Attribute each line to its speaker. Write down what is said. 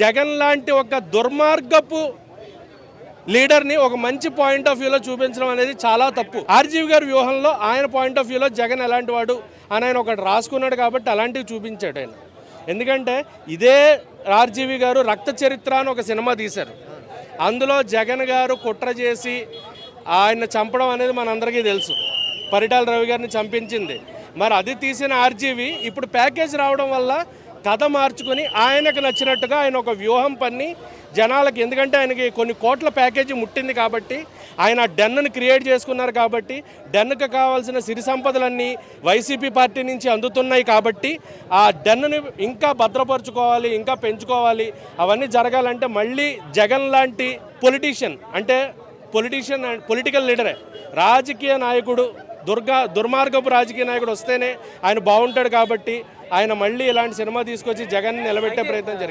Speaker 1: జగన్ లాంటి ఒక దుర్మార్గపు లీడర్ని ఒక మంచి పాయింట్ ఆఫ్ వ్యూలో చూపించడం అనేది చాలా తప్పు. ఆర్జీవి గారి వ్యూహంలో ఆయన పాయింట్ ఆఫ్ వ్యూలో జగన్ ఎలాంటి వాడు అని ఆయన ఒకటి రాసుకున్నాడు కాబట్టి అలాంటివి చూపించాడు ఆయన. ఎందుకంటే ఇదే ఆర్జీవి గారు రక్త చరిత్ర అని ఒక సినిమా తీశారు. అందులో జగన్ గారు కుట్ర చేసి ఆయన చంపడం అనేది మనందరికీ తెలుసు. పరిటాల రవి గారిని చంపించింది. మరి అది తీసిన ఆర్జీవి ఇప్పుడు ప్యాకేజ్ రావడం వల్ల కథ మార్చుకొని ఆయనకు నచ్చినట్టుగా ఆయన ఒక వ్యూహం పన్ని జనాలకి, ఎందుకంటే ఆయనకి కొన్ని కోట్ల ప్యాకేజీ ముట్టింది కాబట్టి, ఆయన డెన్ను క్రియేట్ చేసుకున్నారు కాబట్టి, డెన్నుకు కావాల్సిన సిరి సంపదలన్నీ వైసీపీ పార్టీ నుంచి అందుతున్నాయి కాబట్టి ఆ డెన్నుని ఇంకా భద్రపరుచుకోవాలి, ఇంకా పెంచుకోవాలి. అవన్నీ జరగాలంటే మళ్ళీ జగన్ లాంటి పొలిటీషియన్, అంటే పొలిటికల్ లీడరే, రాజకీయ నాయకుడు, దుర్మార్గపు రాజకీయ నాయకుడు వస్తేనే ఆయన బాగుంటాడు. కాబట్టి ఆయన మళ్ళీ ఇలాంటి సినిమా తీసుకొచ్చి జగన్ నిలబెట్టే ప్రయత్నం జరిగింది.